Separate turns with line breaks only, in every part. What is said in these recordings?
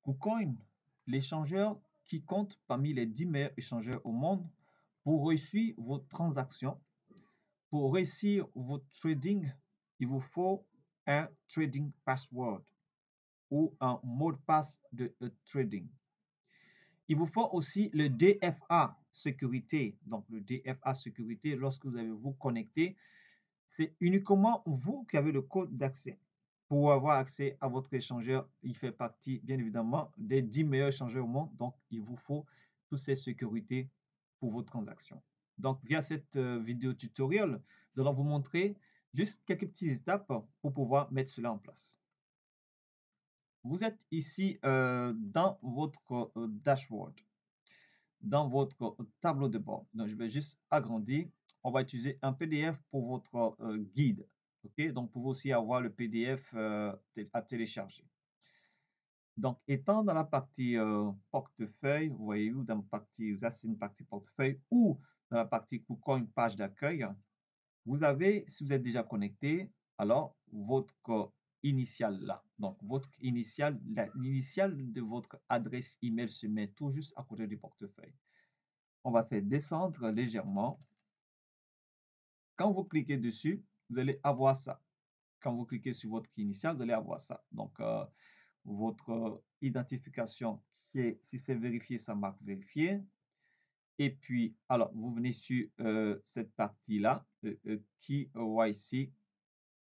KuCoin, l'échangeur qui compte parmi les 10 meilleurs échangeurs au monde pour réussir vos transactions, pour réussir votre trading, il vous faut un trading password ou un mot de passe de trading. Il vous faut aussi le DFA sécurité. Donc, le DFA sécurité, lorsque vous allez vous connecter, c'est uniquement vous qui avez le code d'accès. Pour avoir accès à votre échangeur, il fait partie, bien évidemment, des 10 meilleurs échangeurs au monde. Donc, il vous faut toutes ces sécurités pour vos transactions. Donc, via cette vidéo tutoriel, nous allons vous montrer juste quelques petites étapes pour pouvoir mettre cela en place. Vous êtes ici dans votre dashboard, dans votre tableau de bord. Donc, je vais juste agrandir. On va utiliser un PDF pour votre guide. Okay? Donc, vous pouvez aussi avoir le PDF à télécharger. Donc, étant dans la partie portefeuille, vous voyez où dans la partie, ça c'est une partie portefeuille, ou dans la partie KuCoin page d'accueil, vous avez, si vous êtes déjà connecté, alors votre initiale là. Donc, votre initiale, l'initiale de votre adresse email se met tout juste à côté du portefeuille. On va faire descendre légèrement. Quand vous cliquez dessus, vous allez avoir ça. Quand vous cliquez sur votre initiale, vous allez avoir ça. Donc, votre identification, qui est, si c'est vérifié, ça marque vérifié. Et puis, alors, vous venez sur cette partie-là, KYC,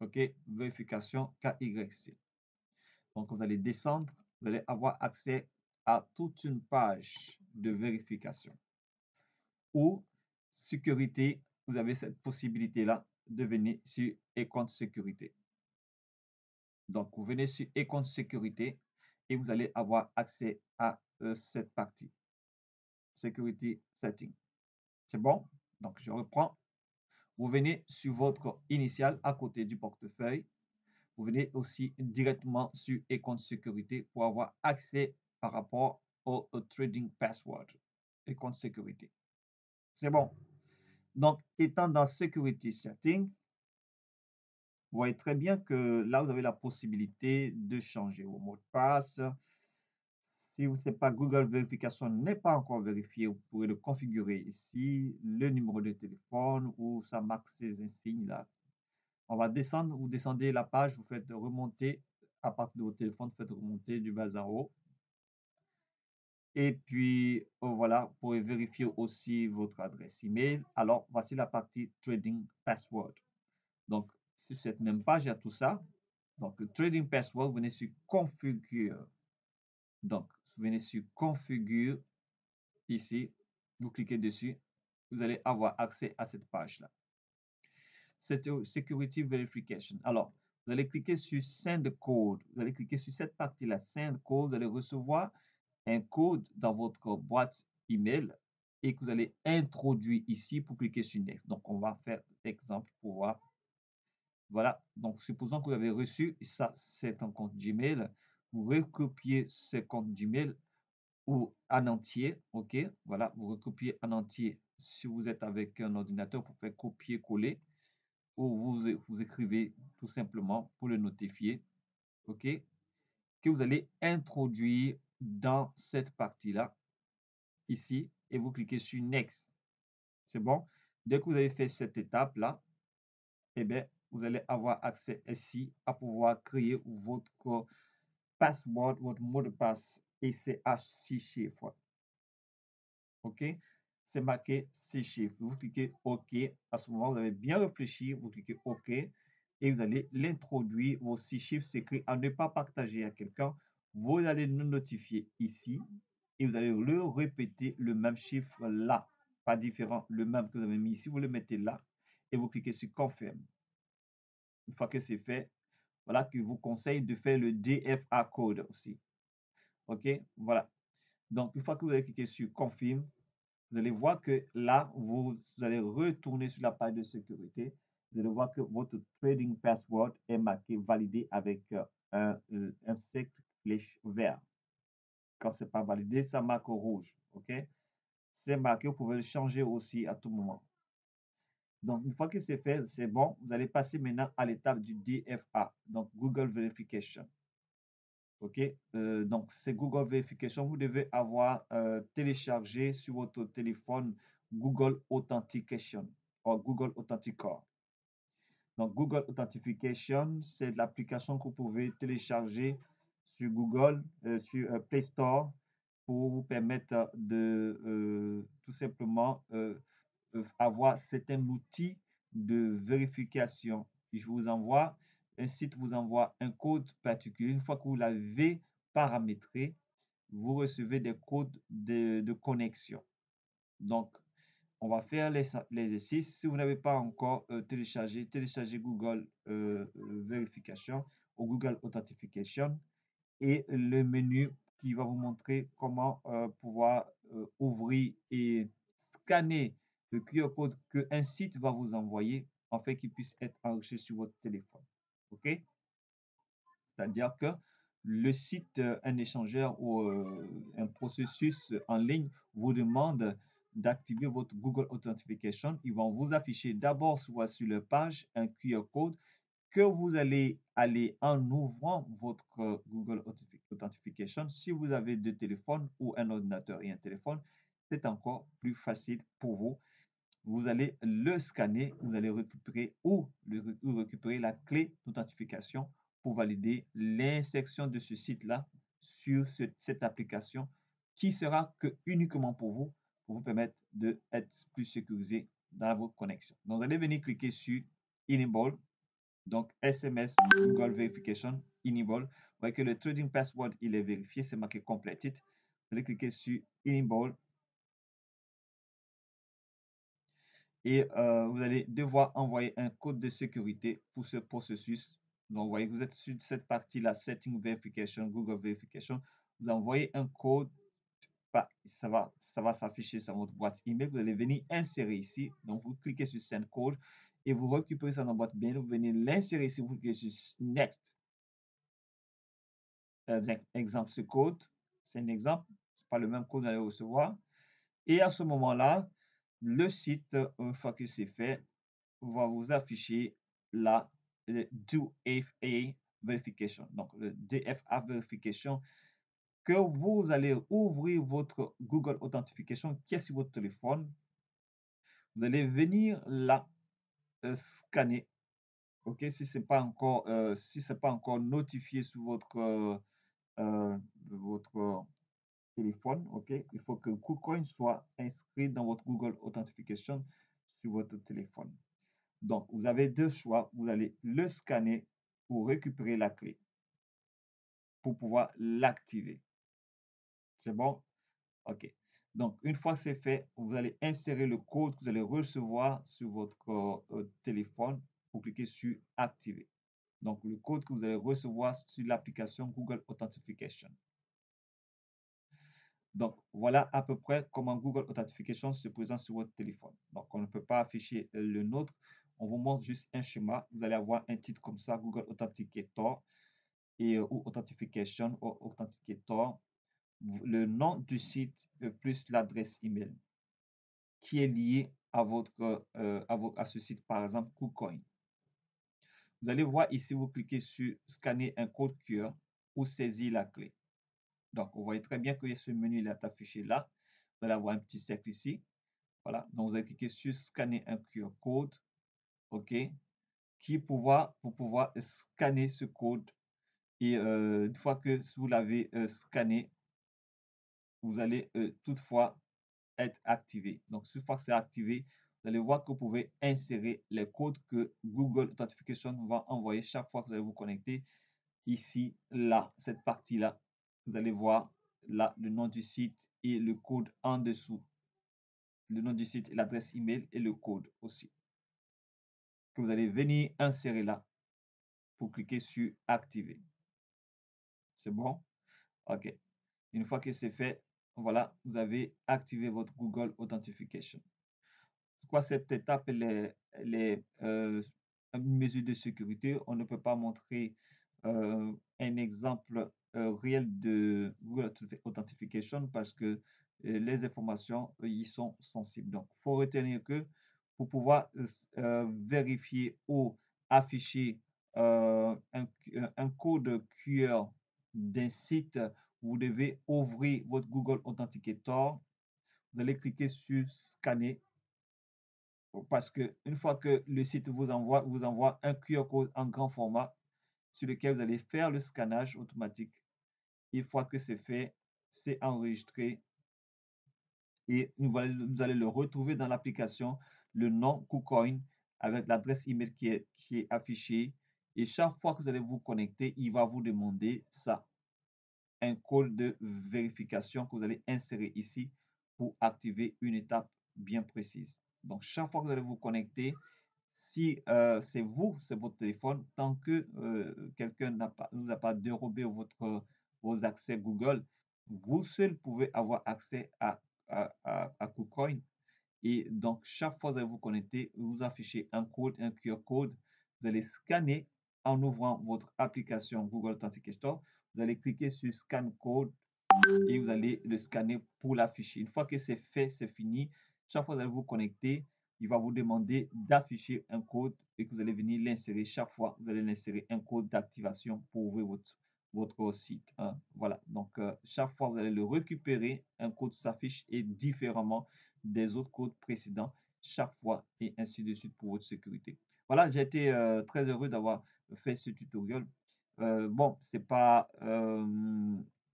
OK, vérification KYC. Donc, vous allez descendre, vous allez avoir accès à toute une page de vérification. Ou sécurité, vous avez cette possibilité-là de venir sur e-compte sécurité. Donc, vous venez sur e-compte sécurité et vous allez avoir accès à cette partie. Security Setting. C'est bon? Donc, je reprends. Vous venez sur votre initiale à côté du portefeuille. Vous venez aussi directement sur e-compte sécurité pour avoir accès par rapport au trading password. E-compte sécurité. C'est bon. Donc, étant dans Security Setting, vous voyez très bien que là, vous avez la possibilité de changer vos mots de passe. Si vous ne savez pas, Google Verification n'est pas encore vérifié, vous pourrez le configurer ici, le numéro de téléphone où ça marque ces insignes là. On va descendre, vous descendez la page, vous faites remonter à partir de votre téléphone, vous faites remonter du bas en haut. Et puis voilà, vous pouvez vérifier aussi votre adresse email. Alors, voici la partie Trading Password. Donc, sur cette même page, il y a tout ça. Donc, Trading Password, vous venez sur Configure. Donc, vous venez sur Configure ici, vous cliquez dessus, vous allez avoir accès à cette page-là. C'est Security Verification. Alors, vous allez cliquer sur Send Code. Vous allez cliquer sur cette partie-là, Send Code. Vous allez recevoir un code dans votre boîte email et que vous allez introduire ici pour cliquer sur Next. Donc, on va faire exemple pour voir. Voilà. Donc, supposons que vous avez reçu, ça, c'est un compte Gmail. Vous recopiez ce compte Gmail ou en entier, ok, voilà, vous recopiez en entier si vous êtes avec un ordinateur pour faire copier-coller ou vous écrivez tout simplement pour le notifier, ok, que vous allez introduire dans cette partie-là, ici, et vous cliquez sur Next. C'est bon? Dès que vous avez fait cette étape-là, eh bien, vous allez avoir accès ici à pouvoir créer votre password, votre mot de passe, et c'est à 6 chiffres. OK? C'est marqué 6 chiffres. Vous cliquez OK. À ce moment, vous avez bien réfléchi. Vous cliquez OK. Et vous allez l'introduire. Vos 6 chiffres, c'est écrit à ne pas partager à quelqu'un. Vous allez nous notifier ici. Et vous allez le répéter le même chiffre là. Pas différent. Le même que vous avez mis ici. Vous le mettez là. Et vous cliquez sur Confirm. Une fois que c'est fait, voilà que je vous conseille de faire le DFA code aussi. OK? Voilà. Donc, une fois que vous avez cliqué sur Confirm, vous allez voir que là, vous allez retourner sur la page de sécurité. Vous allez voir que votre trading password est marqué validé avec un cercle flèche vert. Quand ce n'est pas validé, ça marque rouge. OK? C'est marqué, vous pouvez le changer aussi à tout moment. Donc, une fois que c'est fait, c'est bon. Vous allez passer maintenant à l'étape du DFA, donc Google Verification. OK? Donc, c'est Google Verification. Vous devez avoir téléchargé sur votre téléphone Google Authentication ou Google Authenticator. Donc, Google Authentication, c'est l'application que vous pouvez télécharger sur Google, sur Play Store pour vous permettre de tout simplement avoir certains outils de vérification. Je vous envoie, un site vous envoie un code particulier. Une fois que vous l'avez paramétré, vous recevez des codes de connexion. Donc, on va faire l'exercice. Si vous n'avez pas encore téléchargez Google Verification ou Google Authentication et le menu qui va vous montrer comment pouvoir ouvrir et scanner le QR code qu'un site va vous envoyer afin qu'il puisse être enregistré sur votre téléphone. OK? C'est-à-dire que le site, un échangeur ou un processus en ligne vous demande d'activer votre Google Authentication. Ils vont vous afficher d'abord sur leur page un QR code que vous allez aller en ouvrant votre Google Authentication. Si vous avez deux téléphones ou un ordinateur et un téléphone, c'est encore plus facile pour vous. Vous allez le scanner, vous allez récupérer ou récupérer la clé d'authentification pour valider l'insertion de ce site-là sur cette application qui sera que uniquement pour vous permettre d'être plus sécurisé dans votre connexion. Donc, vous allez venir cliquer sur Enable, donc SMS Google Verification Enable. Vous voyez que le trading password, il est vérifié, c'est marqué completed. Vous allez cliquer sur Enable et vous allez devoir envoyer un code de sécurité pour ce processus. Donc, vous voyez que vous êtes sur cette partie-là, Setting Verification, Google Verification. Vous envoyez un code, ça va s'afficher sur votre boîte email. Vous allez venir insérer ici. Donc, vous cliquez sur Send Code et vous récupérez ça dans votre boîte mail. Vous venez l'insérer ici, vous cliquez sur Next. Exemple, ce code, c'est un exemple. Ce n'est pas le même code que vous allez recevoir. Et à ce moment-là, le site, une fois que c'est fait, va vous afficher la DFA Verification. Donc, le DFA Verification que vous allez ouvrir votre Google Authentification qui est sur votre téléphone. Vous allez venir là, scanner. OK, si ce n'est pas encore notifié sur votre téléphone, OK, il faut que KuCoin soit inscrit dans votre Google Authentification sur votre téléphone. Donc, vous avez deux choix. Vous allez le scanner pour récupérer la clé pour pouvoir l'activer. C'est bon? OK. Donc, une fois que c'est fait, vous allez insérer le code que vous allez recevoir sur votre téléphone pour cliquer sur Activer. Donc, le code que vous allez recevoir sur l'application Google Authentification. Donc, voilà à peu près comment Google Authentification se présente sur votre téléphone. Donc, on ne peut pas afficher le nôtre. On vous montre juste un schéma. Vous allez avoir un titre comme ça, Google Authenticator et, ou Authentification ou Authenticator. Le nom du site plus l'adresse email qui est lié à ce site, par exemple, KuCoin. Vous allez voir ici, vous cliquez sur scanner un code QR ou saisir la clé. Donc, vous voyez très bien que ce menu il est affiché là. Vous allez avoir un petit cercle ici. Voilà. Donc, vous allez cliquer sur scanner un QR code. OK. Pour pouvoir scanner ce code. Et une fois que vous l'avez scanné, vous allez toutefois être activé. Donc, une fois que c'est activé, vous allez voir que vous pouvez insérer les codes que Google Authentification va envoyer chaque fois que vous allez vous connecter. Ici, là, cette partie-là, vous allez voir là le nom du site et le code en dessous. Le nom du site, l'adresse email et le code aussi. Que vous allez venir insérer là pour cliquer sur activer. C'est bon? OK. Une fois que c'est fait, voilà, vous avez activé votre Google Authentification. Quoi, cette étape, une mesure de sécurité. On ne peut pas montrer un exemple réel de Google Authentification parce que les informations y sont sensibles. Donc, il faut retenir que pour pouvoir vérifier ou afficher un code QR d'un site, vous devez ouvrir votre Google Authenticator. Vous allez cliquer sur scanner parce que une fois que le site vous envoie un QR code en grand format sur lequel vous allez faire le scannage automatique. Une fois que c'est fait, c'est enregistré et vous allez le retrouver dans l'application, le nom KuCoin avec l'adresse email qui est affichée. Et chaque fois que vous allez vous connecter, il va vous demander ça, un code de vérification que vous allez insérer ici pour activer une étape bien précise. Donc, chaque fois que vous allez vous connecter, si c'est vous, c'est votre téléphone, tant que quelqu'un ne vous a pas dérobé vos accès Google, vous seul pouvez avoir accès à KuCoin. Et donc, chaque fois que vous allez vous connecter, vous affichez un code, un QR code. Vous allez scanner en ouvrant votre application Google Authenticator. Vous allez cliquer sur Scan Code et vous allez le scanner pour l'afficher. Une fois que c'est fait, c'est fini. Chaque fois que vous allez vous connecter, il va vous demander d'afficher un code et que vous allez venir l'insérer. Chaque fois, vous allez l'insérer un code d'activation pour ouvrir votre site, hein. Voilà. Donc, chaque fois, vous allez le récupérer. Un code s'affiche et différemment des autres codes précédents chaque fois et ainsi de suite pour votre sécurité. Voilà, j'ai été très heureux d'avoir fait ce tutoriel. Bon, c'est pas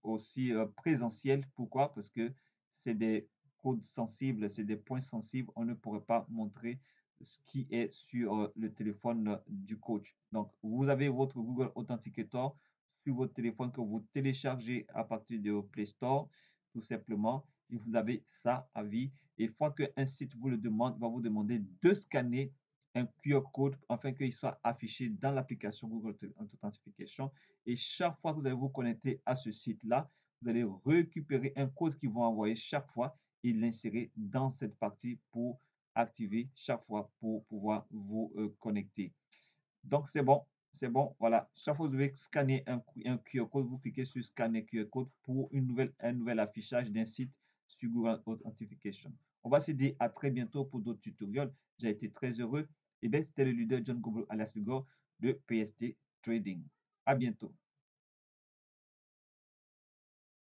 aussi présentiel. Pourquoi? Parce que c'est des codes sensibles, c'est des points sensibles. On ne pourrait pas montrer ce qui est sur le téléphone du coach. Donc, vous avez votre Google Authenticator sur votre téléphone que vous téléchargez à partir de Play Store, tout simplement. Et vous avez ça à vie. Et une fois qu'un site vous le demande, va vous demander de scanner un QR code afin qu'il soit affiché dans l'application Google Authentication. Et chaque fois que vous allez vous connecter à ce site-là, vous allez récupérer un code qu'ils vont envoyer chaque fois et l'insérer dans cette partie pour activer chaque fois pour pouvoir vous connecter. Donc, c'est bon, voilà. Chaque fois que vous devez scanner un QR code, vous cliquez sur Scanner QR code pour un nouvel affichage d'un site sur Google Authentication. On va se dire à très bientôt pour d'autres tutoriels. J'ai été très heureux. Et bien, c'était le leader John Goblo alias Hugo de PST Trading. À bientôt.